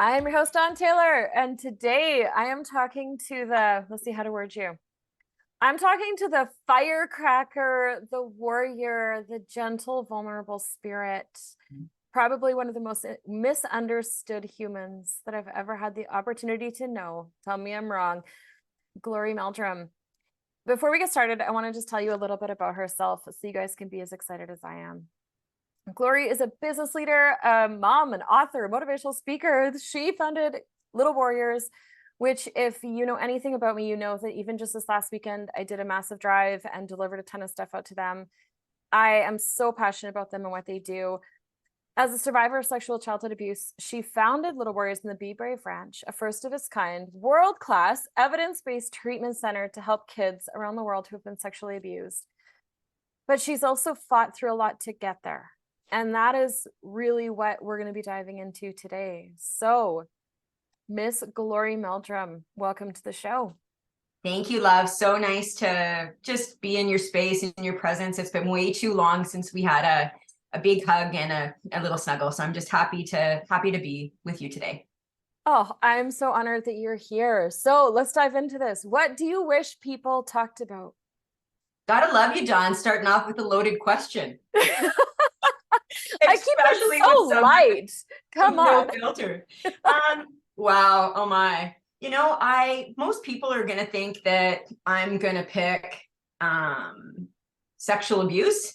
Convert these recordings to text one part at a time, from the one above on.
I'm your host, Dawn Taylor, and today I am talking to let's see how to word you. I'm talking to the firecracker, the warrior, the gentle, vulnerable spirit, probably one of the most misunderstood humans that I've ever had the opportunity to know. Tell me I'm wrong. Glori Meldrum. Before we get started, I want to just tell you a little bit about herself so you guys can be as excited as I am. Glori is a business leader, a mom, an author, a motivational speaker. She founded Little Warriors, which, if you know anything about me, you know that even just this last weekend, I did a massive drive and delivered a ton of stuff out to them. I am so passionate about them and what they do. As a survivor of sexual childhood abuse, she founded Little Warriors in the Be Brave Ranch, a first of its kind, world-class, evidence-based treatment center to help kids around the world who have been sexually abused. But she's also fought through a lot to get there. And that is really what we're going to be diving into today. So, Miss Glori Meldrum, welcome to the show. Thank you, love. So nice to just be in your space, in your presence. It's been way too long since we had a big hug and a little snuggle. So I'm just happy to be with you today. Oh, I'm so honored that you're here. So let's dive into this. What do you wish people talked about? Gotta love you, Dawn, starting off with a loaded question. I keep it so light. Come on. No filter. Wow. Oh my. You know, most people are gonna think that I'm gonna pick sexual abuse.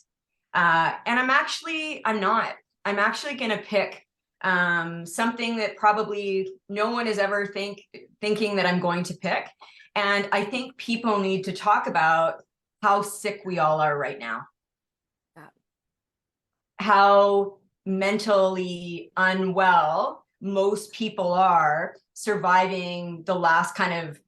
And I'm not. I'm actually gonna pick something that probably no one is ever thinking that I'm going to pick. And I think people need to talk about how sick we all are right now. How mentally unwell most people are surviving the last kind of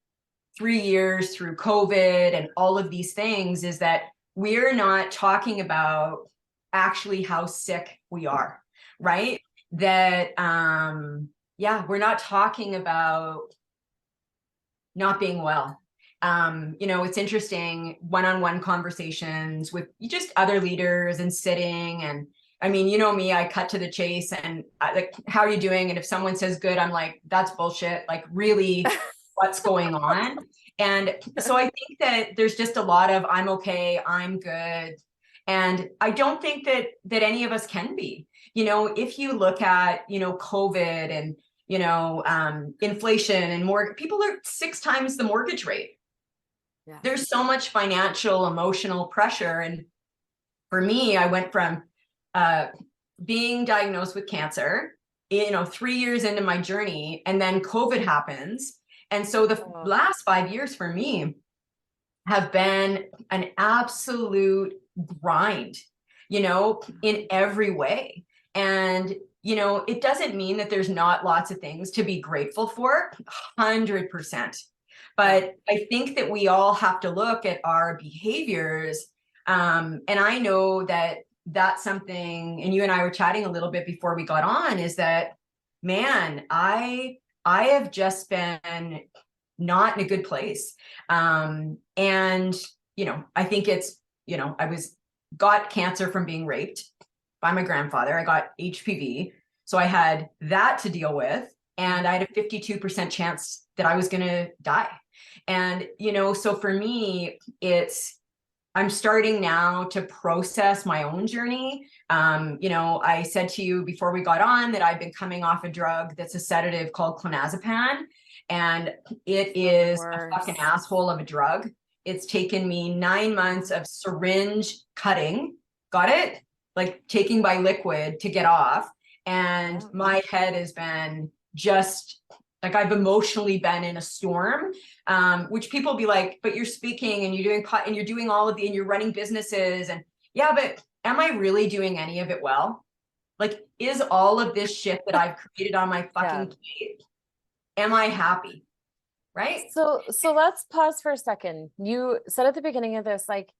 3 years through COVID and all of these things, is that we're not talking about actually how sick we are, right? That, we're not talking about not being well. You know, it's interesting, one-on-one conversations with just other leaders and sitting, and I mean, you know me, I cut to the chase and like, how are you doing? And if someone says good, I'm like, that's bullshit. Like, really, what's going on? And so I think that there's just a lot of, I'm okay, I'm good. And I don't think that any of us can be. You know, if you look at, you know, COVID and, you know, inflation and more, people are 6 times the mortgage rate. Yeah. There's so much financial, emotional pressure. And for me, I went from being diagnosed with cancer, you know, 3 years into my journey, and then COVID happens. And so the last 5 years for me have been an absolute grind, you know, in every way. And, you know, it doesn't mean that there's not lots of things to be grateful for, 100%. But I think that we all have to look at our behaviors. And I know that that's something, and you and I were chatting a little bit before we got on, is that, man, I have just been not in a good place. And, you know, I think it's, you know, got cancer from being raped by my grandfather. I got HPV. So I had that to deal with. And I had a 52% chance that I was going to die. And, you know, so for me, I'm starting now to process my own journey. You know, I said to you before we got on that I've been coming off a drug that's a sedative called clonazepam. And it is a fucking asshole of a drug. It's taken me 9 months of syringe cutting, got it? Like taking by liquid to get off. And my head has been just like, I've emotionally been in a storm, which people be like, but you're speaking and you're doing all of and you're running businesses. And yeah, but am I really doing any of it well? Like, is all of this shit that I've created on my fucking plate, am I happy? Right? So let's pause for a second. You said at the beginning of this, like,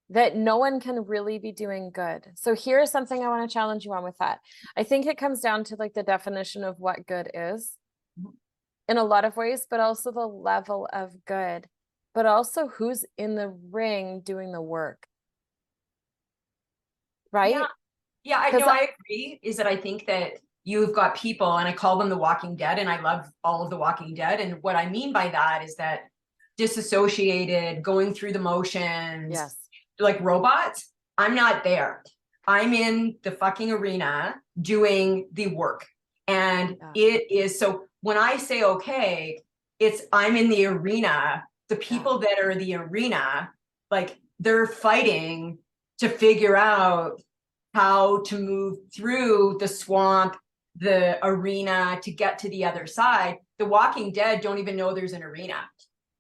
that no one can really be doing good. So here's something I want to challenge you on with that. I think it comes down to like the definition of what good is in a lot of ways, but also the level of good, but also who's in the ring doing the work. Right? Yeah, I agree. Is that I think that you've got people, and I call them the Walking Dead, and I love all of the Walking Dead. And what I mean by that is that disassociated, going through the motions, Yes. like robots. I'm not there. I'm in the fucking arena doing the work. And it is, so when I say, okay, it's, I'm in the arena, the people that are in the arena, like they're fighting to figure out how to move through the swamp, the arena to get to the other side. The Walking Dead don't even know there's an arena,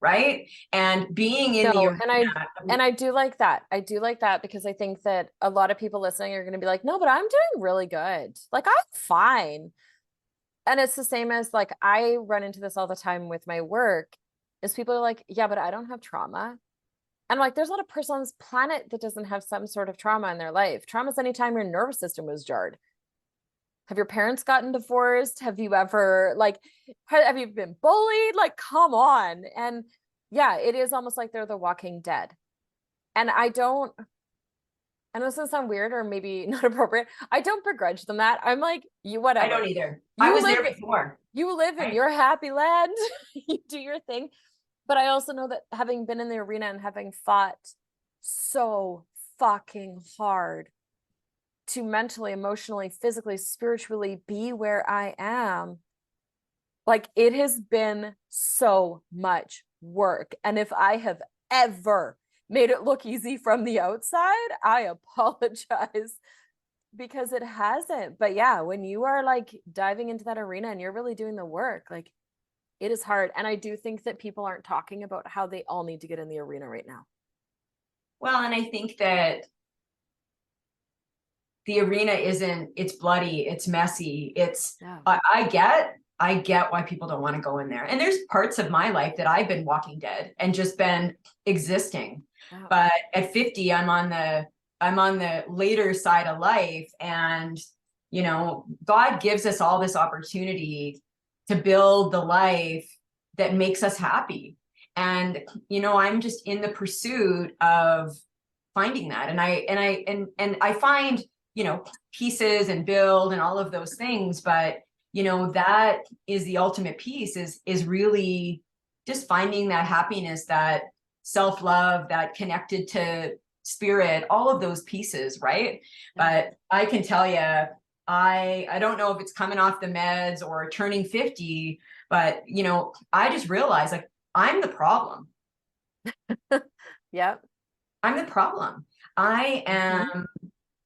right? And being in the arena, and I do like that. I do like that because I think that a lot of people listening are going to be like, no, but I'm doing really good. Like, I'm fine. And it's the same as like, I run into this all the time with my work is people are like, yeah, but I don't have trauma. And I'm like, there's not a person on this planet that doesn't have some sort of trauma in their life. Trauma is anytime your nervous system was jarred. Have your parents gotten divorced? Have you ever like, have you been bullied? Like, come on. And yeah, it is almost like they're the Walking Dead. And I know this doesn't sound weird or maybe not appropriate. I don't begrudge them that. I'm like, you, whatever. I don't either. I was there before. You live in your happy land. You do your thing. But I also know that having been in the arena and having fought so fucking hard to mentally, emotionally, physically, spiritually be where I am, like it has been so much work. And if I have ever made it look easy from the outside, I apologize because it hasn't. But yeah, when you are like diving into that arena and you're really doing the work, like it is hard. And I do think that people aren't talking about how they all need to get in the arena right now. Well, and I think that the arena isn't, it's bloody, it's messy, it's, I get why people don't want to go in there. And there's parts of my life that I've been walking dead and just been existing. But at 50, I'm on the later side of life. And, you know, God gives us all this opportunity to build the life that makes us happy. And, you know, I'm just in the pursuit of finding that. And I find, you know, pieces and build and all of those things. But, you know, that is the ultimate piece is really just finding that happiness, that self-love, that connected to spirit, all of those pieces. Right. But I can tell you, I don't know if it's coming off the meds or turning 50, but, you know, I just realized like I'm the problem. Yep. I'm the problem. I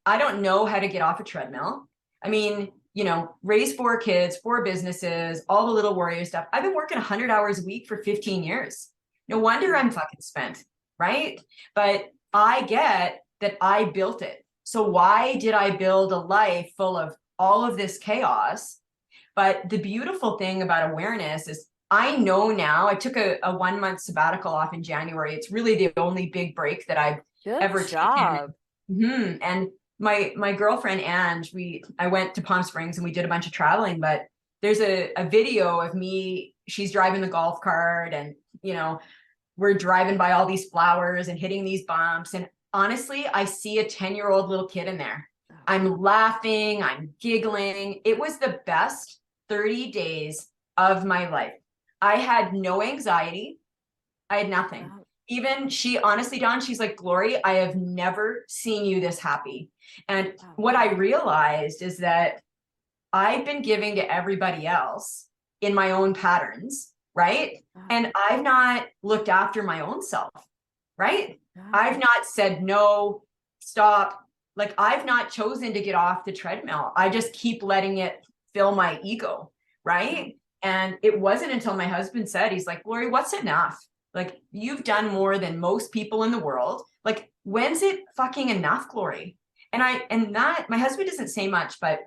don't know how to get off a treadmill. I mean, you know, raise 4 kids, 4 businesses, all the little warrior stuff. I've been working 100 hours a week for 15 years. No wonder I'm fucking spent, right? But I get that I built it. So why did I build a life full of all of this chaos? But the beautiful thing about awareness is I know now, I took a 1-month sabbatical off in January. It's really the only big break that I've ever taken. And my girlfriend, Ange, I went to Palm Springs and we did a bunch of traveling, but there's a video of me, she's driving the golf cart and, you know, we're driving by all these flowers and hitting these bumps. And honestly, I see a 10-year-old little kid in there. I'm laughing, I'm giggling. It was the best 30 days of my life. I had no anxiety. I had nothing. Even she, honestly, Dawn, she's like, Glori, I have never seen you this happy. And what I realized is that I've been giving to everybody else in my own patterns, right? And I've not looked after my own self, right? I've not said, no, stop. Like I've not chosen to get off the treadmill. I just keep letting it fill my ego, right? And it wasn't until my husband said, he's like, Glori, what's enough? Like you've done more than most people in the world. Like, when's it fucking enough, Glori? And that my husband doesn't say much, but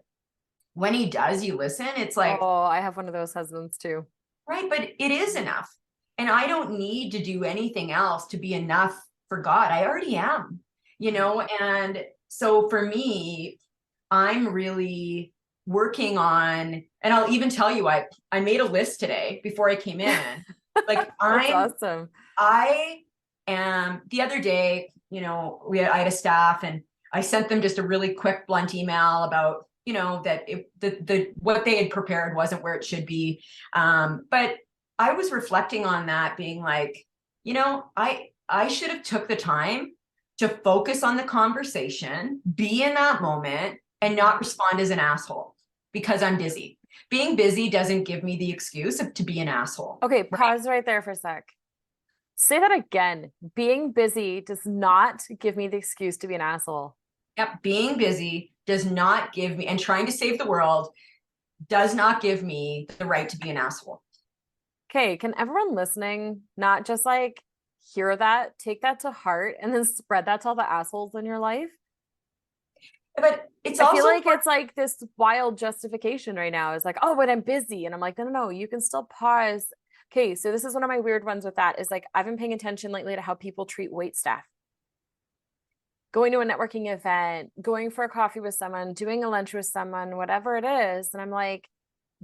when he does, you listen. It's like, oh, I have one of those husbands too. Right. But it is enough. And I don't need to do anything else to be enough for God. I already am, you know? And so for me, I'm really working on, and I'll even tell you, I made a list today before I came in. Like awesome. I am the other day, you know, I had a staff and I sent them just a really quick blunt email about you know, that the what they had prepared wasn't where it should be. But I was reflecting on that, being like, you know, I should have took the time to focus on the conversation, be in that moment, and not respond as an asshole because I'm busy. Being busy doesn't give me the excuse to be an asshole. Okay, pause right there for a sec. Say that again. Being busy does not give me the excuse to be an asshole. Yep, being busy does not give me, and trying to save the world does not give me the right to be an asshole. Okay, can everyone listening not just like hear that, take that to heart, and then spread that to all the assholes in your life? But it's I also feel like it's like this wild justification right now. It's like, oh, but I'm busy. And I'm like, no, you can still pause. Okay, so this is one of my weird ones with that is like, I've been paying attention lately to how people treat wait staff. Going to a networking event, going for a coffee with someone, doing a lunch with someone, whatever it is. And I'm like,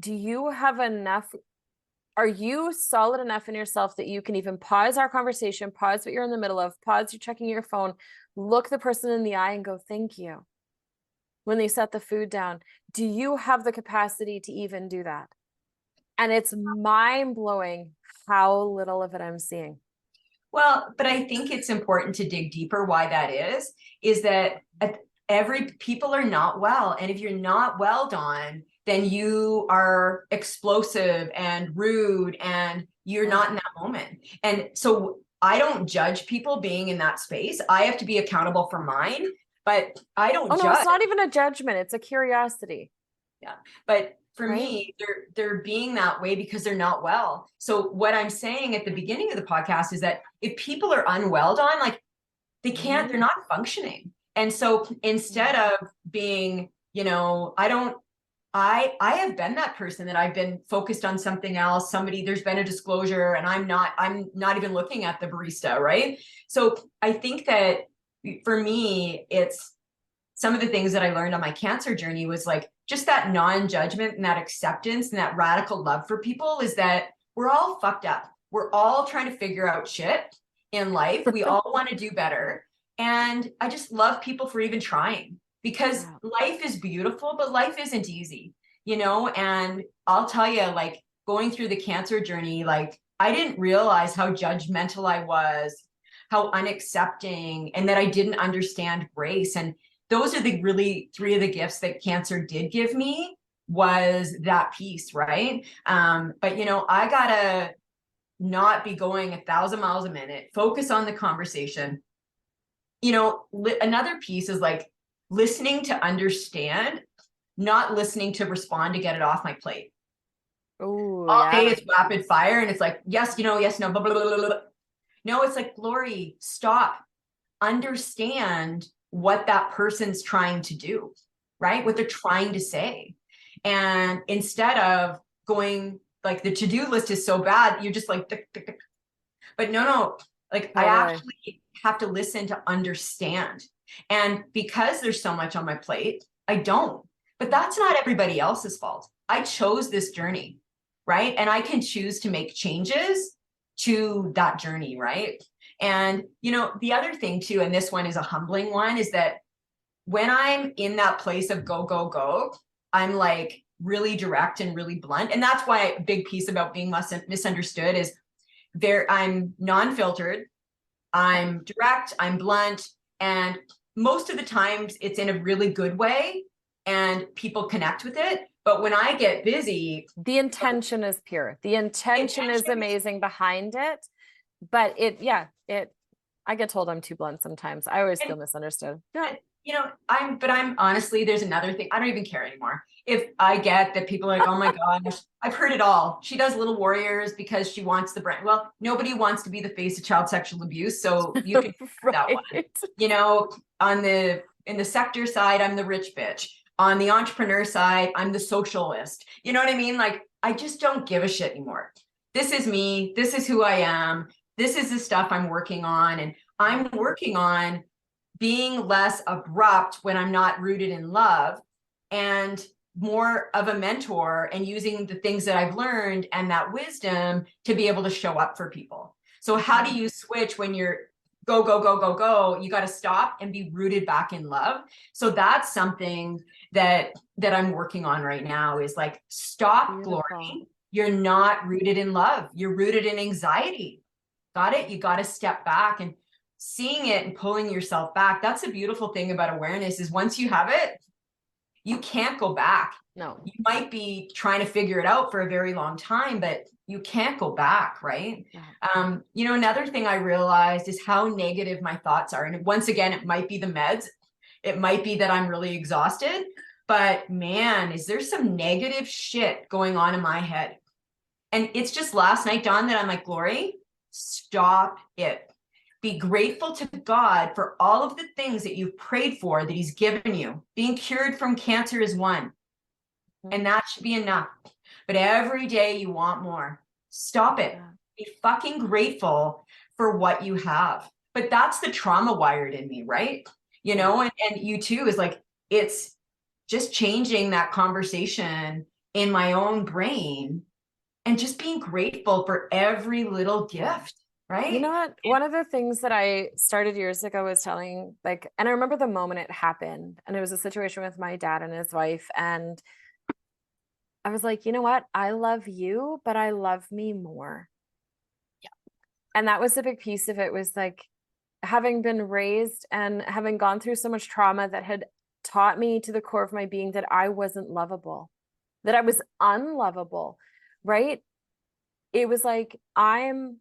do you have enough? Are you solid enough in yourself that you can even pause our conversation, pause what you're in the middle of, pause you checking your phone, look the person in the eye and go, thank you. When they set the food down, do you have the capacity to even do that? And it's mind blowing how little of it I'm seeing. well, but I think it's important to dig deeper why that is that people are not well. And if you're not well, Dawn, then you are explosive and rude and you're not in that moment. And so I don't judge people being in that space. I have to be accountable for mine, but I don't Oh no, judge. it's not even a judgment, it's a curiosity. Yeah. But for Right? me, they're being that way because they're not well. So what I'm saying at the beginning of the podcast is that if people are unwell, Dawn, like they're not functioning. And so instead of being, you know, I have been that person that I've been focused on something else. There's been a disclosure and I'm not even looking at the barista, right? So I think that for me, it's some of the things that I learned on my cancer journey was like just that non-judgment and that acceptance and that radical love for people is that we're all fucked up. We're all trying to figure out shit in life. We all want to do better. And I just love people for even trying because life is beautiful, but life isn't easy, you know? And I'll tell you, like going through the cancer journey, like I didn't realize how judgmental I was, how unaccepting, and that I didn't understand grace. And those are the really three of the gifts that cancer did give me was that piece, right? But you know, I gotta not be going 1,000 miles a minute, focus on the conversation. You know, another piece is like listening to understand, not listening to respond to get it off my plate. Oh, All yeah. day it's rapid fire and it's like, yes, you know, yes, no, blah, blah, blah, blah. No, it's like, Glori, stop, understand what that person's trying to do, right? What they're trying to say. And instead of going like the to-do list is so bad, you're just like, tick, tick, tick. But no, like I actually have to listen to understand. And because there's so much on my plate, I don't. But that's not everybody else's fault. I chose this journey, right? And I can choose to make changes to that journey, right? And, you know, the other thing too, and this one is a humbling one, is that when I'm in that place of go, go, go, I'm like really direct and really blunt. And that's why a big piece about being misunderstood is I'm non-filtered, I'm direct, I'm blunt, and most of the times it's in a really good way and people connect with it. But when I get busy, the intention is pure. The intention is amazing behind it. But I get told I'm too blunt sometimes. I always feel misunderstood. Yeah. You know, I'm honestly, there's another thing. I don't even care anymore. If I get that people are like, oh my gosh, I've heard it all. She does Little Warriors because she wants the brand. Well, nobody wants to be the face of child sexual abuse. So you can that one. You know, in the sector side, I'm the rich bitch. On the entrepreneur side, I'm the socialist. You know what I mean? Like, I just don't give a shit anymore. This is me. This is who I am. This is the stuff I'm working on. And I'm working on being less abrupt when I'm not rooted in love and more of a mentor and using the things that I've learned and that wisdom to be able to show up for people. So how do you switch when you're go, go, go, go, go. You got to stop and be rooted back in love. So that's something that I'm working on right now, is like, stop, Beautiful. Glori. You're not rooted in love. You're rooted in anxiety. Got it? You got to step back and seeing it and pulling yourself back. That's a beautiful thing about awareness, is once you have it, you can't go back. No. You might be trying to figure it out for a very long time, but you can't go back, right? Yeah. You know, another thing I realized is how negative my thoughts are. And once again, it might be the meds. It might be that I'm really exhausted, but man, is there some negative shit going on in my head? And it's just last night, Dawn, that I'm like, Glori, stop it. Be grateful to God for all of the things that you've prayed for, that he's given you. Being cured from cancer is one, and that should be enough. But every day you want more. Stop it. Yeah. Be fucking grateful for what you have. But that's the trauma wired in me, right? You know, and you too, is like, it's just changing that conversation in my own brain and just being grateful for every little gift, right? You know what? One of the things that I started years ago was telling, like, and I remember the moment it happened, and it was a situation with my dad and his wife. And I was like, you know what? I love you, but I love me more. Yeah. And that was a big piece of it, was like, having been raised and having gone through so much trauma that had taught me to the core of my being that I wasn't lovable, that I was unlovable, right? It was like, I'm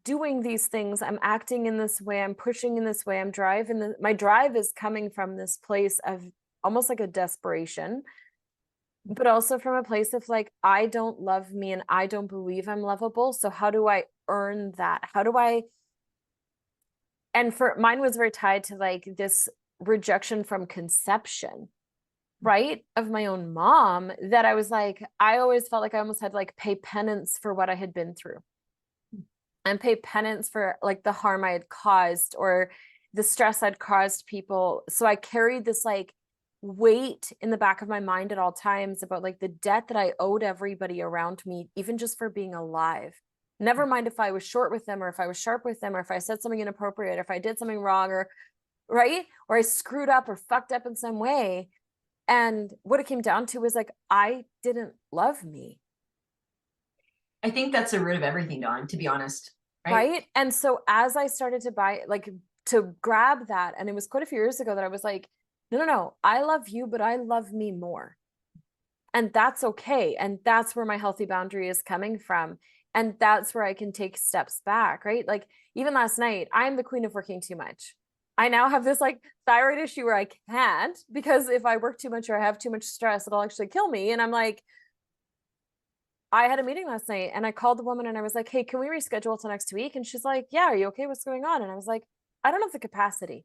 doing these things, I'm acting in this way, I'm pushing in this way, I'm driving. My drive is coming from this place of almost like a desperation, but also from a place of like, I don't love me and I don't believe I'm lovable. So how do I earn that? How do I? And for mine was very tied to like this rejection from conception, right? Of my own mom, that I was like, I always felt like I almost had to like pay penance for what I had been through, and pay penance for like the harm I had caused or the stress I'd caused people. So I carried this like weight in the back of my mind at all times about like the debt that I owed everybody around me, even just for being alive. Never mind if I was short with them, or if I was sharp with them, or if I said something inappropriate, or if I did something wrong, or right, or I screwed up or fucked up in some way. And what it came down to was like, I didn't love me. I think that's the root of everything, Dawn, to be honest. Right. And so as I started to to grab that, and it was quite a few years ago that I was like, no, I love you, but I love me more. And that's okay. And that's where my healthy boundary is coming from. And that's where I can take steps back, right? Like even last night, I'm the queen of working too much. I now have this like thyroid issue where I can't, because if I work too much or I have too much stress, it'll actually kill me. And I'm like, I had a meeting last night and I called the woman and I was like, hey, can we reschedule till next week? And she's like, yeah, are you okay? What's going on? And I was like, I don't have the capacity.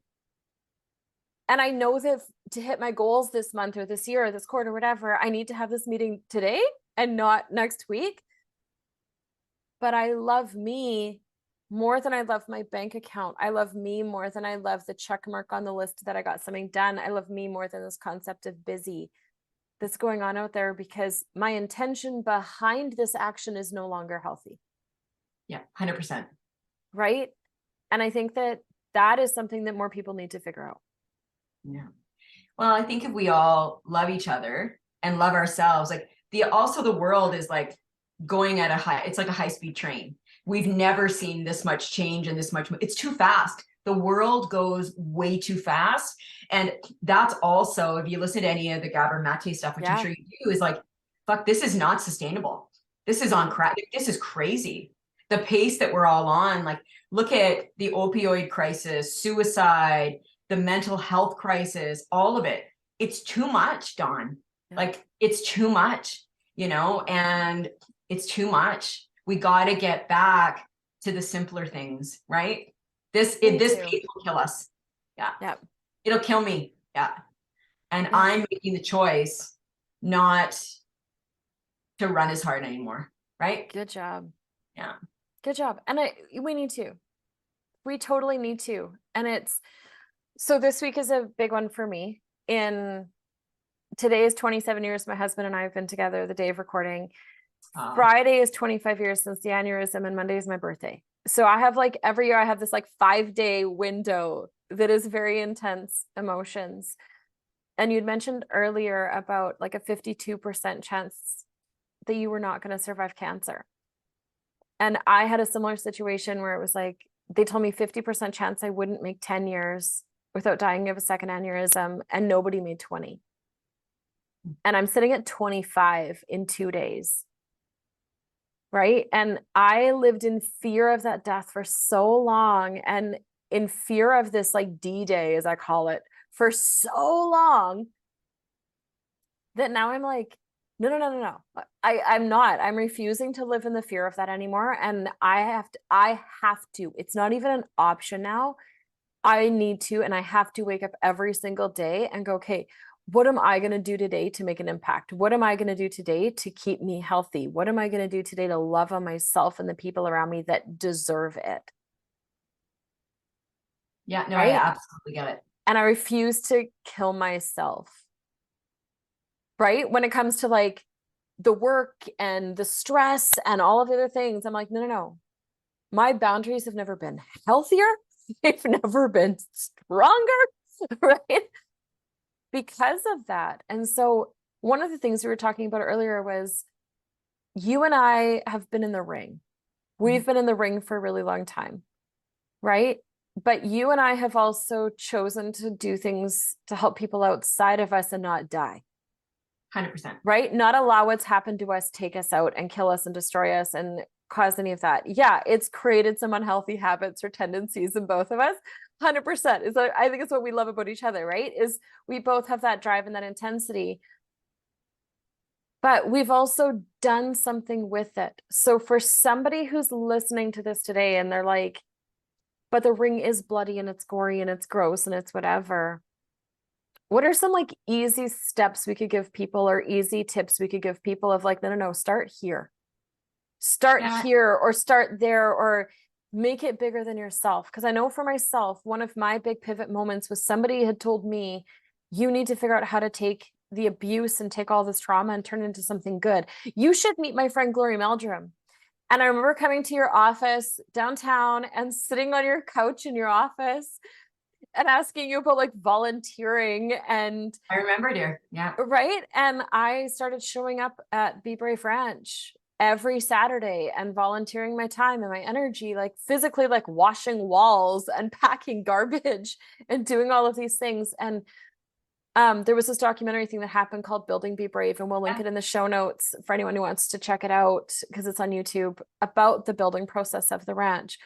And I know that to hit my goals this month or this year or this quarter, whatever, I need to have this meeting today and not next week. But I love me more than I love my bank account. I love me more than I love the check mark on the list that I got something done. I love me more than this concept of busy that's going on out there, because my intention behind this action is no longer healthy. Yeah, 100%. Right. And I think that that is something that more people need to figure out. Yeah. Well, I think if we all love each other and love ourselves, like the world is like going at it's like a high-speed train. We've never seen this much change and this much, it's too fast. The world goes way too fast. And that's also, if you listen to any of the Gabor Mate stuff, which I'm sure you do, is like, fuck, this is not sustainable. This is on crack. This is crazy. The pace that we're all on, like, look at the opioid crisis, suicide, the mental health crisis, all of it. It's too much, Dawn. Like, it's too much, you know, and it's too much. We got to get back to the simpler things, right? This pace will kill us. Yeah. It'll kill me. Yeah. And I'm making the choice not to run as hard anymore. Right. Good job. Yeah. Good job. And we need to. We totally need to. And so this week is a big one for me. Today is 27 years my husband and I have been together, the day of recording. Friday is 25 years since the aneurysm, and Monday is my birthday. So I have like every year I have this like 5-day window that is very intense emotions. And you'd mentioned earlier about like a 52% chance that you were not going to survive cancer. And I had a similar situation where it was like, they told me 50% chance I wouldn't make 10 years without dying of a second aneurysm, and nobody made 20. And I'm sitting at 25 in 2 days. Right. And I lived in fear of that death for so long, and in fear of this like D-Day, as I call it, for so long, that now I'm like, no. I'm not. I'm refusing to live in the fear of that anymore. And I have to. It's not even an option now. I need to, and I have to wake up every single day and go, okay, what am I going to do today to make an impact? What am I going to do today to keep me healthy? What am I going to do today to love on myself and the people around me that deserve it? Yeah, no, I Right. absolutely get it. And I refuse to kill myself. Right. When it comes to like the work and the stress and all of the other things, I'm like, no. My boundaries have never been healthier. They've never been stronger. Right. Because of that. And so one of the things we were talking about earlier was, you and I have been in the ring. We've been in the ring for a really long time, right? But you and I have also chosen to do things to help people outside of us and not die. 100%. Right? Not allow what's happened to us take us out and kill us and destroy us and cause any of that. Yeah, it's created some unhealthy habits or tendencies in both of us. 100%. Is I think it's what we love about each other, right? Is we both have that drive and that intensity. But we've also done something with it. So for somebody who's listening to this today and they're like, but the ring is bloody and it's gory and it's gross and it's whatever, what are some like easy steps we could give people, or easy tips we could give people of like, no, start here. Start here, or start there, or make it bigger than yourself. Because I know for myself, one of my big pivot moments was somebody had told me, you need to figure out how to take the abuse and take all this trauma and turn it into something good. You should meet my friend Glori Meldrum. And I remember coming to your office downtown and sitting on your couch in your office and asking you about like volunteering. And I remember, dear. Yeah. right. And I started showing up at Be Brave Ranch every Saturday and volunteering my time and my energy, like physically, like washing walls and packing garbage and doing all of these things. And there was this documentary thing that happened called Building Be Brave, and we'll link it in the show notes for anyone who wants to check it out, because it's on YouTube, about the building process of the ranch.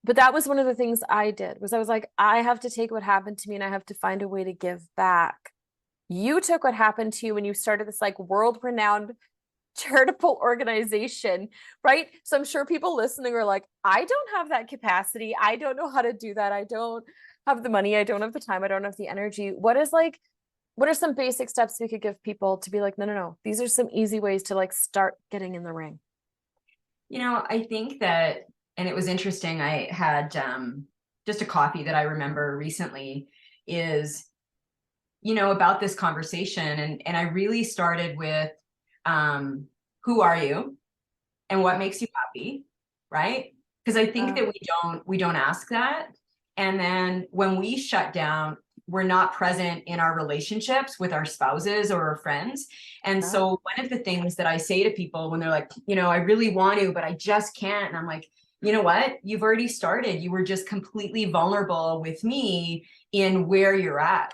But that was one of the things I did, was I was like, I have to take what happened to me and I have to find a way to give back. You took what happened to you and you started this like world-renowned charitable organization, right? So I'm sure people listening are like, I don't have that capacity. I don't know how to do that. I don't have the money. I don't have the time. I don't have the energy. What are some basic steps we could give people to be like, no. These are some easy ways to like start getting in the ring. I think that, and it was interesting, I had just a coffee that I remember recently is, about this conversation. And I really started with, who are you and what makes you happy, right? Because I think that we don't ask that. And then when we shut down, we're not present in our relationships with our spouses or our friends. And so one of the things that I say to people when they're like, I really want to, but I just can't. And I'm like, you know what? You've already started. You were just completely vulnerable with me in where you're at.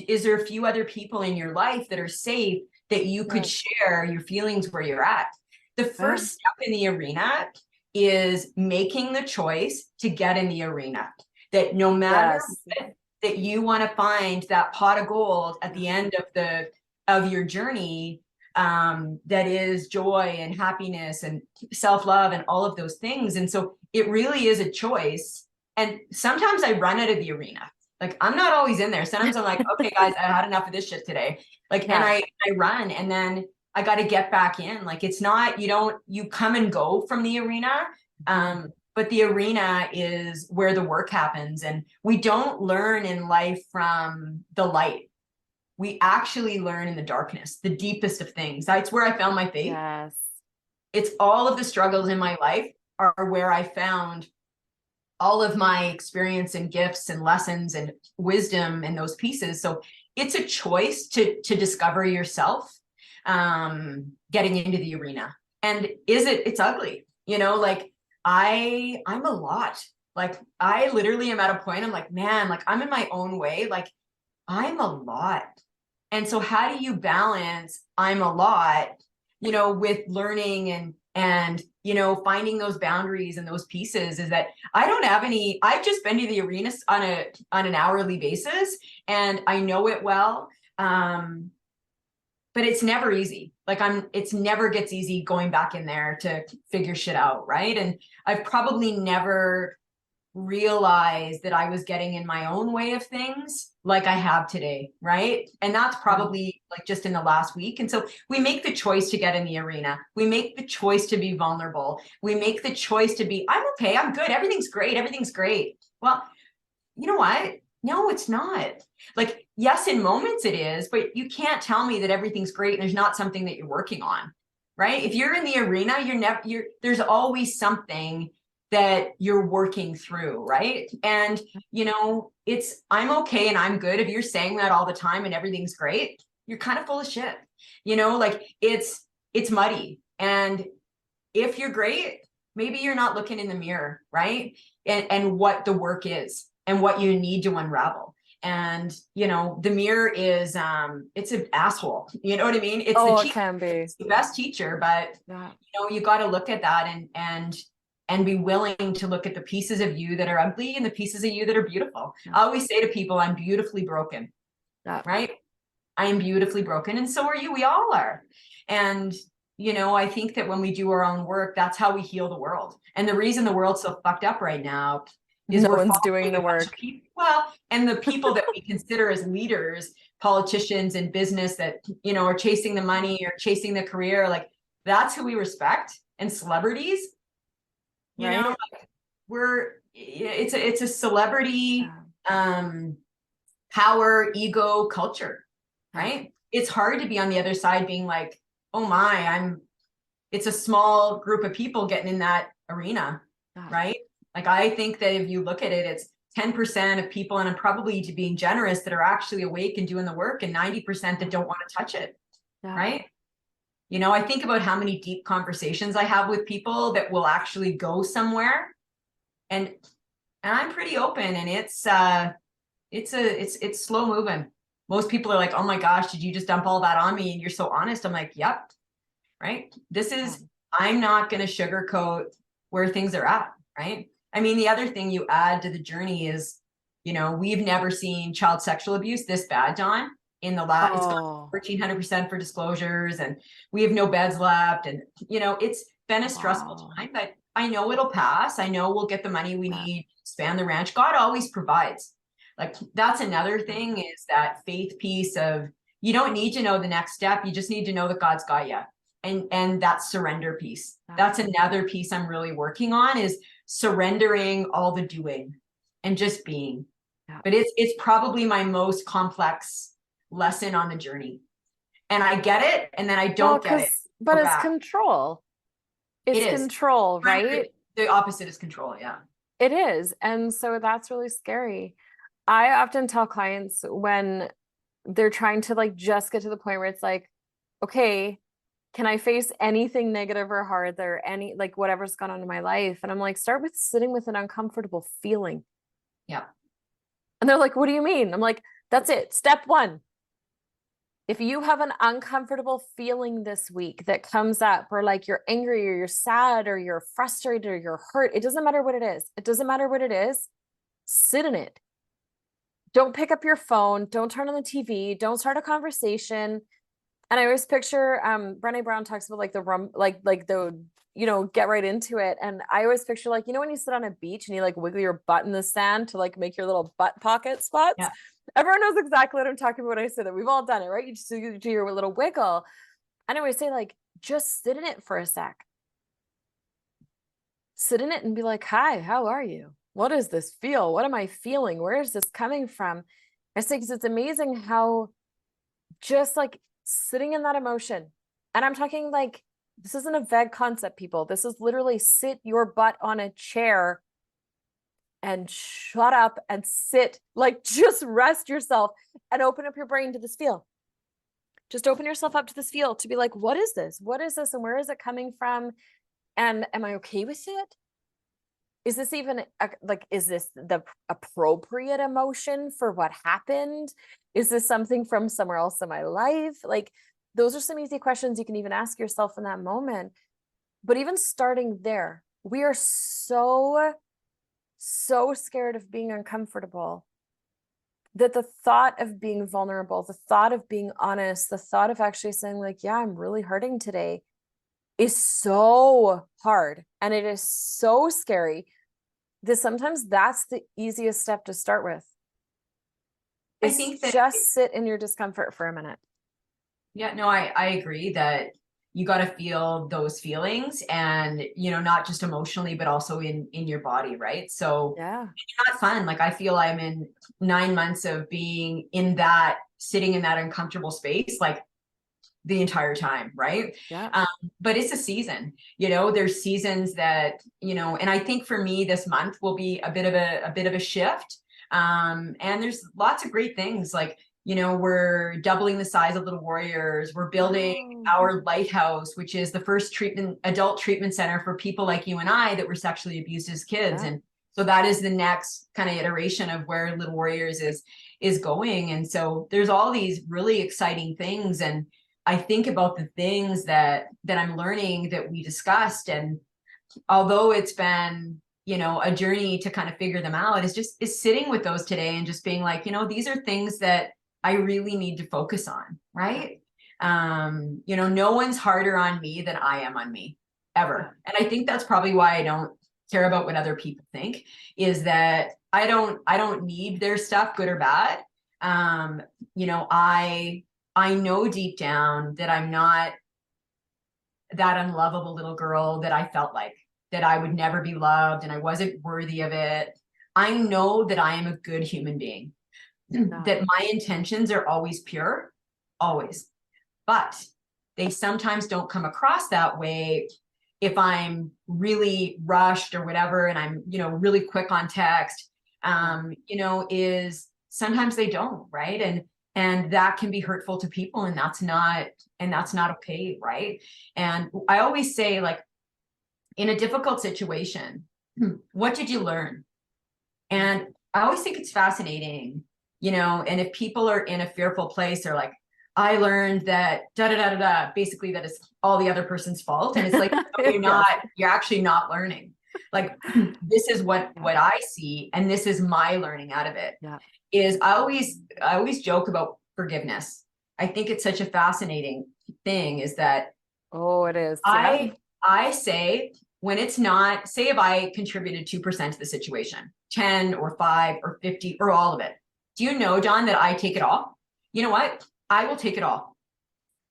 Is there a few other people in your life that are safe that you could share your feelings where you're at? The first step in the arena is making the choice to get in the arena. That no matter what, that you want to find that pot of gold at the end of your journey, that is joy and happiness and self-love and all of those things. And so it really is a choice. And sometimes I run out of the arena. Like, I'm not always in there. Sometimes I'm like, okay, guys, I had enough of this shit today. Like, and I run, and then I got to get back in. Like, it's not, you come and go from the arena. But the arena is where the work happens. And we don't learn in life from the light. We actually learn in the darkness, the deepest of things. That's where I found my faith. Yes. It's all of the struggles in my life are where I found all of my experience and gifts and lessons and wisdom in those pieces. So it's a choice to discover yourself, getting into the arena. And it's ugly, like I'm a lot. Like I literally am at a point, I'm like, man, like I'm in my own way. Like I'm a lot. And so how do you balance I'm a lot, with learning and finding those boundaries and those pieces? Is that I don't have any, I've just been to the arena on an hourly basis, and I know it well. But it's never easy. Like it's never gets easy going back in there to figure shit out. Right. And I've probably never realized that I was getting in my own way of things like I have today. Right. And that's probably like just in the last week. And so we make the choice to get in the arena. We make the choice to be vulnerable. We make the choice to be, I'm okay. I'm good. Everything's great. Everything's great. Well, you know what? No, it's not. Like, yes, in moments it is, but you can't tell me that everything's great and there's not something that you're working on, right? If you're in the arena, there's always something that you're working through, right? And, I'm okay and I'm good. If you're saying that all the time and everything's great, you're kind of full of shit, like it's muddy. And if you're great, maybe you're not looking in the mirror, right? And what the work is and what you need to unravel. And, the mirror is, it's an asshole. You know what I mean? It can be. It's the best teacher, but you got to look at that and be willing to look at the pieces of you that are ugly and the pieces of you that are beautiful. I always say to people, I'm beautifully broken, right? I am beautifully broken. And so are you. We all are. And, I think that when we do our own work, that's how we heal the world. And the reason the world's so fucked up right now is no one's doing the work. And the people that we consider as leaders, politicians in business that, are chasing the money or chasing the career, like that's who we respect. And celebrities, like, it's a celebrity, power, ego culture, right? It's hard to be on the other side being like, oh my, it's a small group of people getting in that arena, right? Like, I think that if you look at it, it's 10% of people, and I'm probably being generous, that are actually awake and doing the work, and 90% that don't want to touch it, right? I think about how many deep conversations I have with people that will actually go somewhere, and I'm pretty open, and it's slow moving. Most people are like, oh my gosh, did you just dump all that on me? And you're so honest. I'm like, yep. Right. I'm not going to sugarcoat where things are at. Right. I mean, the other thing you add to the journey is, we've never seen child sexual abuse this bad, Dawn, in the last, it's gone 1,400% for disclosures, and we have no beds left. And, it's been a stressful time, but I know it'll pass. I know we'll get the money we need to expand the ranch. God always provides. Like, that's another thing, is that faith piece of, you don't need to know the next step. You just need to know that God's got you. And that surrender piece. That's another piece I'm really working on, is surrendering all the doing and just being. But it's probably my most complex lesson on the journey. And I get it, and then I don't get it. But it's control. It's control, right? The opposite is control. Yeah. It is. And so that's really scary. I often tell clients when they're trying to like just get to the point where it's like, okay, can I face anything negative or hard there, any like whatever's gone on in my life? And I'm like, start with sitting with an uncomfortable feeling. Yeah. And they're like, what do you mean? I'm like, that's it. Step one. If you have an uncomfortable feeling this week that comes up, or like you're angry or you're sad or you're frustrated or you're hurt, it doesn't matter what it is. It doesn't matter what it is. Sit in it. Don't pick up your phone. Don't turn on the TV. Don't start a conversation. And I always picture, Brené Brown talks about like get right into it. And I always picture like, when you sit on a beach and you like wiggle your butt in the sand to like make your little butt pocket spots. Yeah. Everyone knows exactly what I'm talking about when I say that. We've all done it, right? You just do your little wiggle. And I always say like, just sit in it for a sec. Sit in it and be like, hi, how are you? What does this feel? What am I feeling? Where is this coming from? I say, because it's amazing how just like sitting in that emotion, and I'm talking like This isn't a vague concept, people. This is literally sit your butt on a chair and shut up and sit, like just rest yourself and open up your brain to this feel. Just open yourself up to this feel to be like, what is this? What is this? And where is it coming from? And am I okay with it? Is this even like, is this the appropriate emotion for what happened? Is this something from somewhere else in my life? Like, those are some easy questions you can even ask yourself in that moment. But even starting there, we are so scared of being uncomfortable that the thought of being vulnerable, the thought of being honest, the thought of actually saying like, yeah, I'm really hurting today is so hard. And it is so scary that sometimes that's the easiest step to start with. I think that just sit in your discomfort for a minute. Yeah, no, I agree that you got to feel those feelings, and, you know, not just emotionally, but also in your body. Right. So Yeah. it's not fun. Like, I feel I'm in 9 months of being in that, sitting in that uncomfortable space, like the entire time. Right. Yeah. But it's a season, you know, there's seasons that, you know, and I think for me, this month will be a bit of a shift. And there's lots of great things, like, you know, we're doubling the size of Little Warriors. We're building our lighthouse, which is the first adult treatment center for people like you and I that were sexually abused as kids. Yeah. And so that is the next kind of iteration of where Little Warriors is going. And so there's all these really exciting things. And I think about the things that I'm learning that we discussed. And although it's been, you know, a journey to kind of figure them out, is sitting with those today and just being like, you know, these are things that I really need to focus on. Right. You know, no one's harder on me than I am on me, ever. And I think that's probably why I don't care about what other people think, is that I don't need their stuff, good or bad. You know, I know deep down that I'm not that unlovable little girl that I felt like, that I would never be loved and I wasn't worthy of it. I know that I am a good human being, that my intentions are always pure, always. But they sometimes don't come across that way if I'm really rushed or whatever, and I'm, you know, really quick on text. You know, is sometimes they don't, right? And that can be hurtful to people, and that's not okay, right? And I always say, like, in a difficult situation, what did you learn? And I always think it's fascinating, you know, and if people are in a fearful place, they're like, I learned that da da da da da, basically that it's all the other person's fault. And it's like, no, you're actually not learning. Like, this is what I see, and this is my learning out of it. Yeah. Is I always joke about forgiveness. I think it's such a fascinating thing, is that it is. I say, when it's not, say if I contributed 2% to the situation, 10 or 5 or 50 or all of it. Do you know, John, that I take it all? You know what? I will take it all.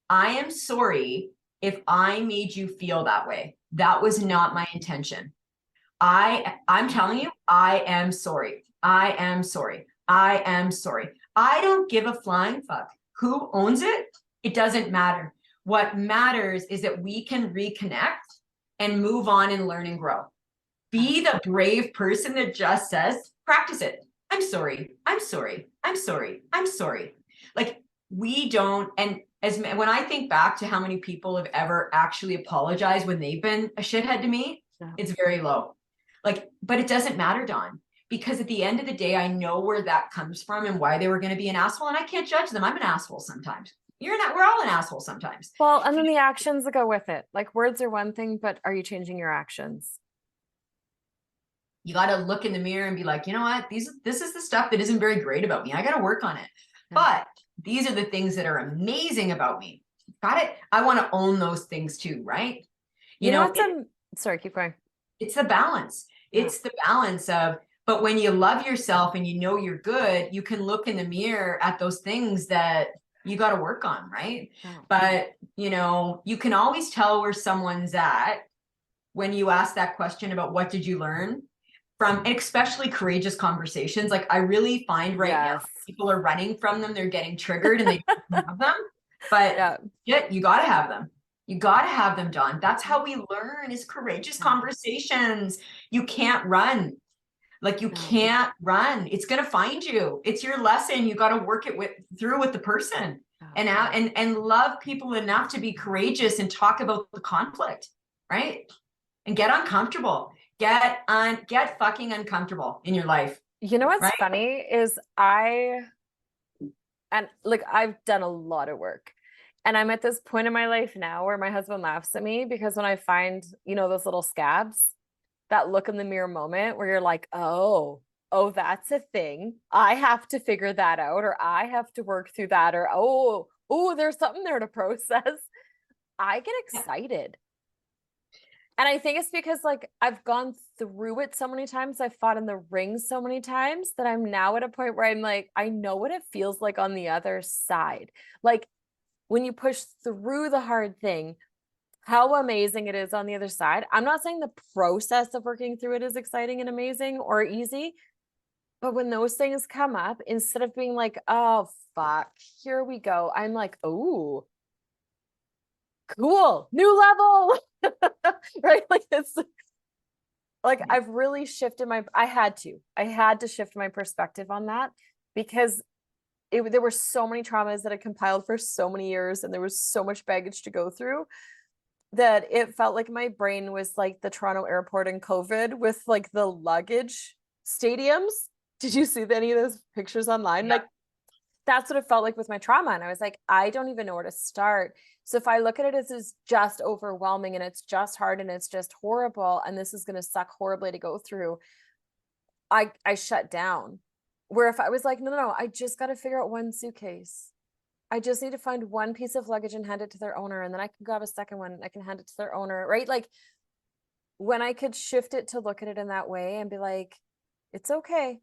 I am sorry if I made you feel that way. That was not my intention. I'm telling you, I am sorry. I am sorry. I am sorry. I don't give a flying fuck who owns it. It doesn't matter. What matters is that we can reconnect and move on and learn and grow. Be the brave person that just says, practice it. I'm sorry. I'm sorry. I'm sorry. I'm sorry. Like, we don't, and when I think back to how many people have ever actually apologized when they've been a shithead to me, it's very low. Like, but it doesn't matter, Dawn, because at the end of the day, I know where that comes from and why they were going to be an asshole, and I can't judge them. I'm an asshole sometimes. You're not, we're all an asshole sometimes. Well, and then the actions that go with it. Like, words are one thing, but are you changing your actions? You got to look in the mirror and be like, you know what? This is the stuff that isn't very great about me. I got to work on it. But these are the things that are amazing about me. Got it? I want to own those things too, right? You know what's sorry, keep going. It's the balance. It's the balance of, but when you love yourself and you know you're good, you can look in the mirror at those things that you got to work on, right? But, you know, you can always tell where someone's at when you ask that question about what did you learn from, especially courageous conversations. Like, I really find now people are running from them. They're getting triggered and they don't have them. But you got to have them. You got to have them, Dawn. That's how we learn, is courageous conversations. You can't run. Like you can't run. It's going to find you. It's your lesson. You got to work it through with the person and love people enough to be courageous and talk about the conflict, right? And get uncomfortable. Get fucking uncomfortable in your life. You know what's right? funny is like I've done a lot of work. And I'm at this point in my life now where my husband laughs at me because when I find, those little scabs, that look in the mirror moment where you're like, oh, that's a thing. I have to figure that out, or I have to work through that, or, oh, there's something there to process. I get excited. And I think it's because like I've gone through it so many times. I've fought in the ring so many times that I'm now at a point where I'm like, I know what it feels like on the other side. Like when you push through the hard thing, how amazing it is on the other side. I'm not saying the process of working through it is exciting and amazing or easy, but when those things come up, instead of being like, oh, fuck, here we go, I'm like, oh, cool, new level. Right? Like it's like I've really shifted I had to shift my perspective on that because there were so many traumas that I compiled for so many years and there was so much baggage to go through that it felt like my brain was like the Toronto airport in COVID with like the luggage stadiums. Did you see any of those pictures online? Yeah. Like that's what it felt like with my trauma. And I was like, I don't even know where to start. So if I look at it as is just overwhelming and it's just hard and it's just horrible, and this is going to suck horribly to go through, I shut down. Where if I was like, no, I just got to figure out one suitcase. I just need to find one piece of luggage and hand it to their owner. And then I can grab a second one and I can hand it to their owner, right? Like when I could shift it to look at it in that way and be like, it's okay.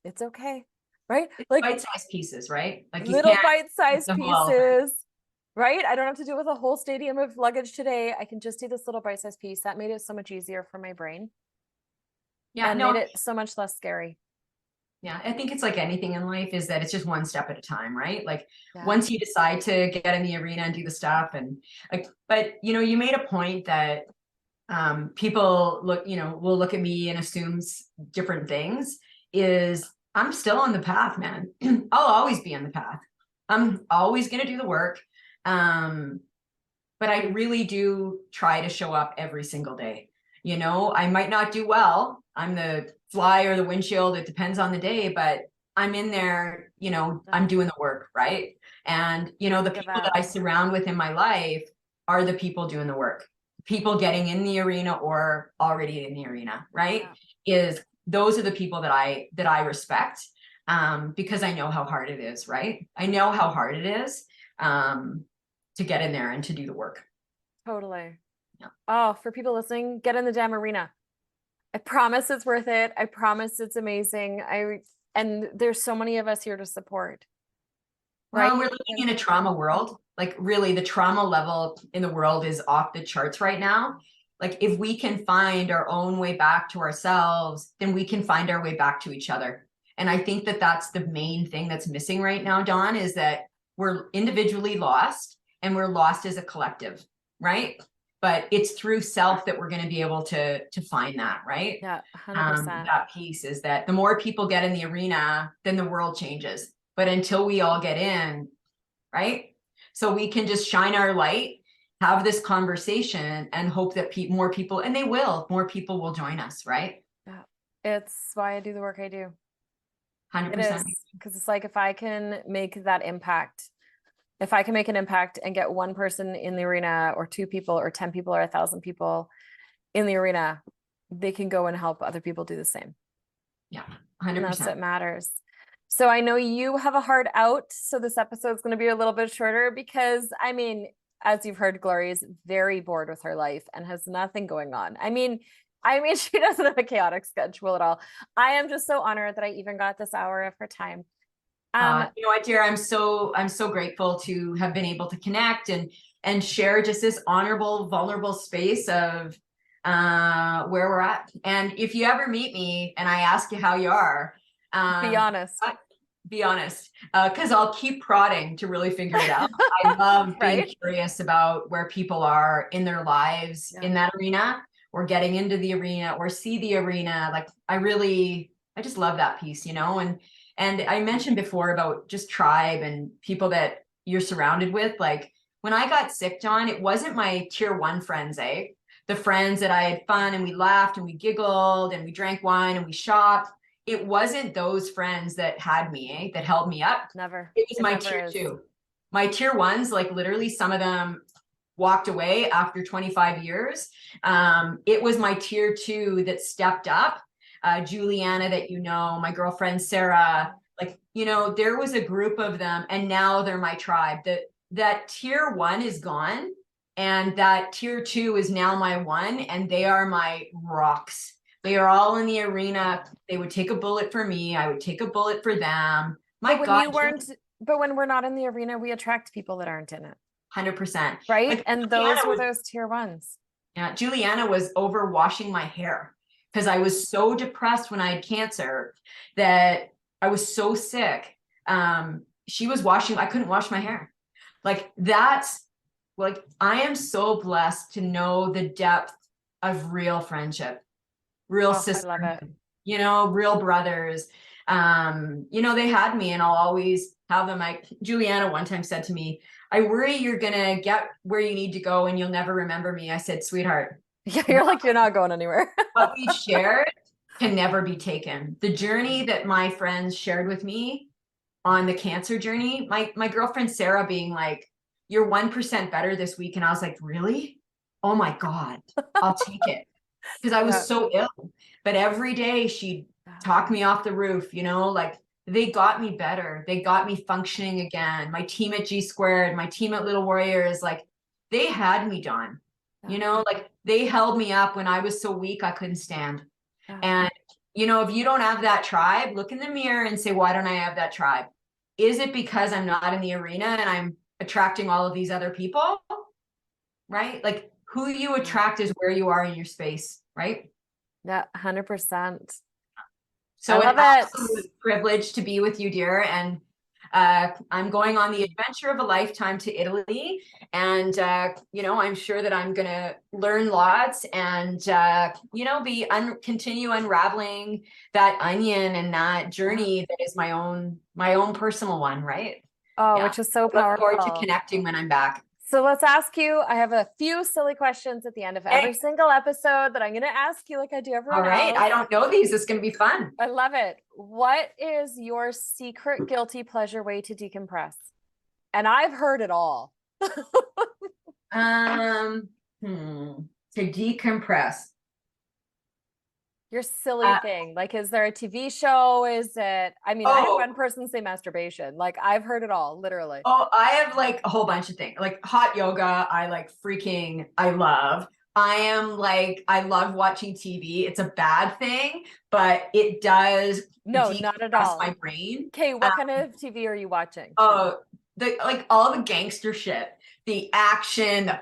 It's okay. Right? Like bite-sized pieces, right? Like little bite-sized pieces, right? I don't have to deal with a whole stadium of luggage today. I can just do this little bite-sized piece. That made it so much easier for my brain. Yeah, and made it so much less scary. Yeah, I think it's like anything in life is that it's just one step at a time, right? Like once you decide to get in the arena and do the stuff and like, but you made a point that people will look at me and assumes different things. I'm still on the path, man. I'll always be on the path. I'm always going to do the work. But I really do try to show up every single day. I might not do well. I'm the fly or the windshield. It depends on the day, but I'm in there, I'm doing the work. Right. And, the people that I surround with in my life are the people doing the work, people getting in the arena or already in the arena. Right. Those are the people that I respect, because I know how hard it is. Right. I know how hard it is, to get in there and to do the work. Totally. Yeah. Oh, for people listening, get in the damn arena. I promise it's worth it. I promise it's amazing. And there's so many of us here to support. Right. Well, we're living in a trauma world. Like really the trauma level in the world is off the charts right now. Like if we can find our own way back to ourselves, then we can find our way back to each other. And I think that that's the main thing that's missing right now, Dawn, is that we're individually lost and we're lost as a collective, right? But it's through self that we're going to be able to find that, right? Yeah, 100%. That piece is that the more people get in the arena, then the world changes. But until we all get in, right? So we can just shine our light, have this conversation, and hope that more people, and more people will join us, right? Yeah, it's why I do the work I do. 100%. Because it's like if I can make that impact, if I can make an impact and get one person in the arena or 2 people or 10 people or 1,000 people in the arena, they can go and help other people do the same. Yeah, 100%. And that's what matters. So I know you have a hard out. So this episode is going to be a little bit shorter because as you've heard, Glori is very bored with her life and has nothing going on. I mean, she doesn't have a chaotic schedule at all. I am just so honored that I even got this hour of her time. You know what, dear, I'm so grateful to have been able to connect and share just this honorable, vulnerable space of where we're at. And if you ever meet me and I ask you how you are, be honest. be honest, because I'll keep prodding to really figure it out. I love being Right? curious about where people are in their lives in that arena, or getting into the arena, or see the arena. Like I just love that piece, you know? And I mentioned before about just tribe and people that you're surrounded with. Like when I got sick, John, it wasn't my tier one friends, eh? The friends that I had fun and we laughed and we giggled and we drank wine and we shopped. It wasn't those friends that had me, eh? That held me up. Never. It was It my never tier is. two. My tier ones, like literally some of them walked away after 25 years. It was my tier two that stepped up. Juliana, that you know, my girlfriend Sarah, like, you know, there was a group of them, and now they're my tribe. That tier one is gone, and that tier two is now my one, and they are my rocks. They are all in the arena. They would take a bullet for me. I would take a bullet for them. My But when God, you weren't, but when we're not in the arena, we attract people that aren't in it. 100%. Right. Like, And those were those tier ones. Yeah, Juliana was over washing my hair because I was so depressed when I had cancer that I was so sick. She was washing, I couldn't wash my hair. Like that's like, I am so blessed to know the depth of real friendship, real Oh, I love it. sisterhood, you know, real brothers. You know, they had me and I'll always have them. Like Juliana one time said to me, I worry you're gonna get where you need to go and you'll never remember me. I said, sweetheart, Yeah, you're like, you're not going anywhere. what we shared can never be taken. The journey that my friends shared with me on the cancer journey, my girlfriend Sarah being like, you're 1% better this week. And I was like, really? Oh my God, I'll take it. Because I was so ill. But every day she'd talk me off the roof, you know, like they got me better. They got me functioning again. My team at G Squared, my team at Little Warriors, like they had me, John. You know, like they held me up when I was so weak I couldn't stand. And, you know, if you don't have that tribe, look in the mirror and say, why don't I have that tribe? Is it because I'm not in the arena and I'm attracting all of these other people? Right? Like who you attract is where you are in your space, right? Yeah, 100%. So I an love absolute it. privilege to be with you, dear. And I'm going on the adventure of a lifetime to Italy. And, you know, I'm sure that I'm going to learn lots and, you know, continue unraveling that onion and that journey that is my own personal one, right? Oh, Yeah. which is so I look forward to powerful. connecting when I'm back. So let's ask you, I have a few silly questions at the end of every single episode that I'm going to ask you like I do everyone All right. else. I don't know these. It's going to be fun. I love it. What is your secret guilty pleasure way to decompress? And I've heard it all. To decompress. Your silly thing. Like, is there a TV show? Is it, I mean, I had one person say masturbation. Like, I've heard it all, literally. Oh, I have like a whole bunch of things. Like hot yoga, I love. I love watching TV. It's a bad thing, but it does No, not at decompress all. my brain. Okay, what kind of TV are you watching? Oh, like all the gangster shit, the action, the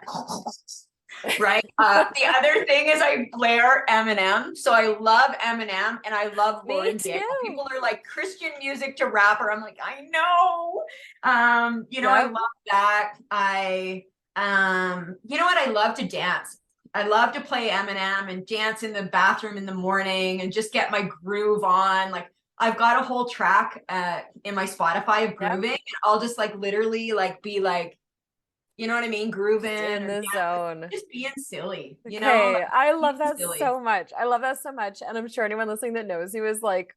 right? The other thing is I blare Eminem. So I love Eminem and I love Lauren Daigle. People are like Christian music to rapper. I'm like, I know. You know, I love that. You know what? I love to dance. I love to play Eminem and dance in the bathroom in the morning and just get my groove on. Like I've got a whole track in my Spotify of grooving. And I'll just like literally like be like, you know what I mean? Grooving in the zone. Just being silly, you know? Like, I love that so much. I love that so much. And I'm sure anyone listening that knows you is like,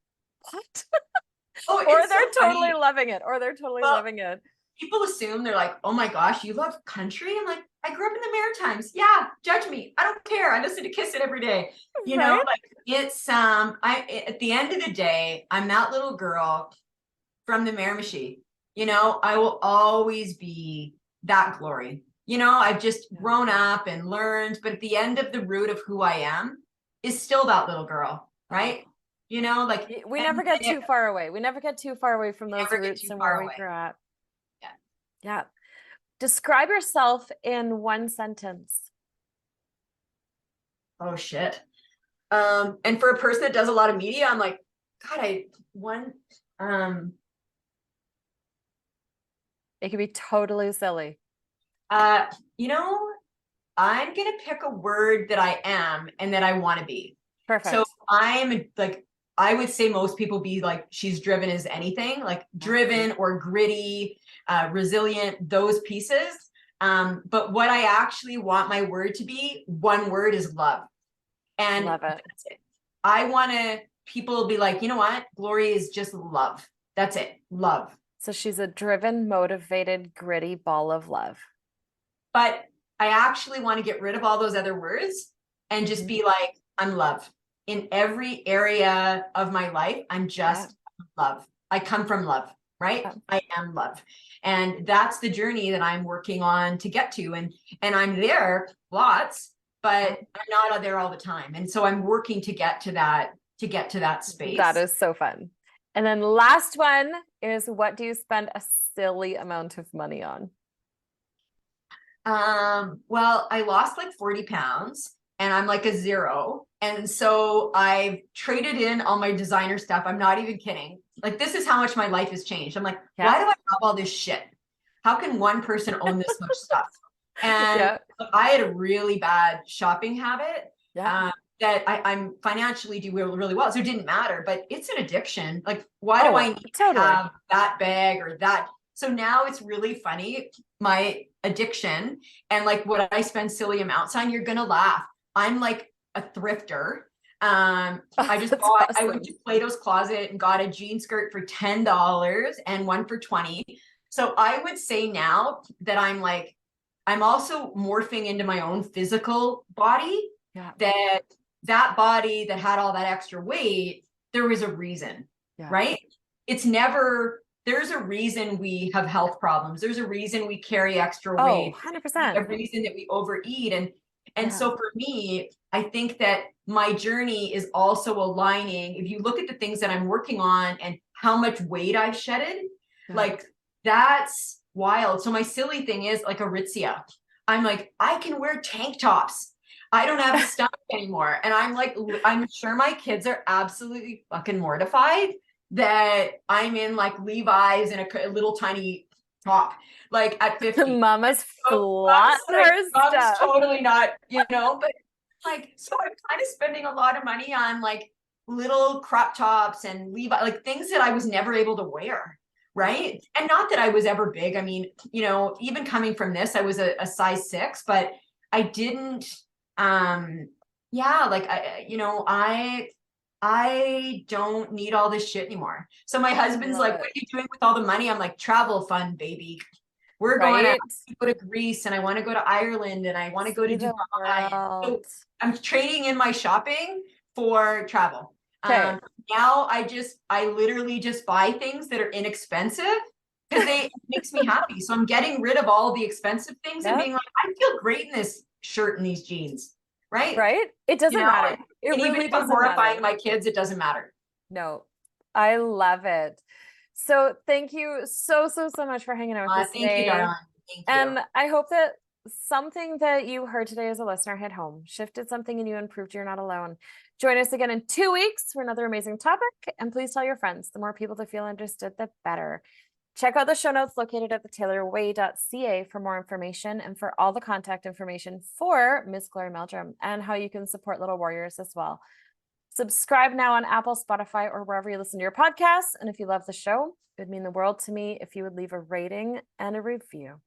what? Oh, or they're totally loving it. Or they're totally loving it. People assume they're like, oh my gosh, you love country? I'm like, I grew up in the Maritimes. Yeah, judge me. I don't care. I listen to Kiss It every day. You know, like it's at the end of the day, I'm that little girl from the Miramichi. You know, I will always be that Glori. You know, I've just grown up and learned, but at the end of the root of who I am is still that little girl, right? You know, like we never get too far away. We never get too far away from those roots and where we grew up. Yeah. Describe yourself in one sentence. Oh shit. And for a person that does a lot of media, I'm like, God, It could be totally silly. You know, I'm going to pick a word that I am and that I want to be. Perfect. So I'm like, I would say most people be like, she's driven as anything, like driven or gritty, resilient, those pieces. But what I actually want my word to be, one word, is love. And love it. That's it. I want people to be like, you know what? Glori is just love. That's it. Love. So she's a driven, motivated, gritty ball of love. But I actually want to get rid of all those other words and just be like, I'm love. In every area of my life, I'm just love. I come from love, right? I am love. And that's the journey that I'm working on to get to. And I'm there lots, but I'm not there all the time. And so I'm working to get to that space. That is so fun. And then last one is, what do you spend a silly amount of money on? Well, I lost like 40 pounds and I'm like a 0. And so I've traded in all my designer stuff. I'm not even kidding. Like, this is how much my life has changed. I'm like, why do I have all this shit? How can one person own this much stuff? And I had a really bad shopping habit. That I'm financially do really well. So it didn't matter, but it's an addiction. Like, why do I need to have that bag or that? So now it's really funny, my addiction, and like what I spend silly amounts on. You're going to laugh. I'm like a thrifter. I went to Plato's Closet and got a jean skirt for $10 and one for $20. So I would say now that I'm also morphing into my own physical body. That body that had all that extra weight, there was a reason, right? It's never, there's a reason we have health problems. There's a reason we carry extra weight. 100%. A reason that we overeat. And so for me, I think that my journey is also aligning. If you look at the things that I'm working on and how much weight I've shedded, like, that's wild. So my silly thing is like Aritzia. I'm like, I can wear tank tops. I don't have a stomach anymore. And I'm like, I'm sure my kids are absolutely fucking mortified that I'm in like Levi's and a little tiny top, like at 50. Mama's flat her stuff. Mom's totally not, but like, so I'm kind of spending a lot of money on like little crop tops and Levi, like things that I was never able to wear. Right. And not that I was ever big. I mean, even coming from this, I was a size 6, but I didn't, I don't need all this shit anymore. So my husband's like, what are you doing with all the money? I'm like, travel fund, baby. We're going to go to Greece and I want to go to Ireland and I want to go to Dubai. So I'm trading in my shopping for travel. Now I literally just buy things that are inexpensive because it makes me happy. So I'm getting rid of all the expensive things and being like, I feel great in this shirt and these jeans. Right. It doesn't matter. It really even if I'm horrifying my kids, it doesn't matter. No, I love it. So thank you so much for hanging out with us today. Thank you, darling. Thank you. And I hope that something that you heard today as a listener hit home, shifted something in you, and proved you're not alone. Join us again in 2 weeks for another amazing topic. And please tell your friends. The more people that feel understood, the better. Check out the show notes located at thetaylorway.ca for more information and for all the contact information for Miss Glori Meldrum and how you can support Little Warriors as well. Subscribe now on Apple, Spotify, or wherever you listen to your podcasts. And if you love the show, it would mean the world to me if you would leave a rating and a review.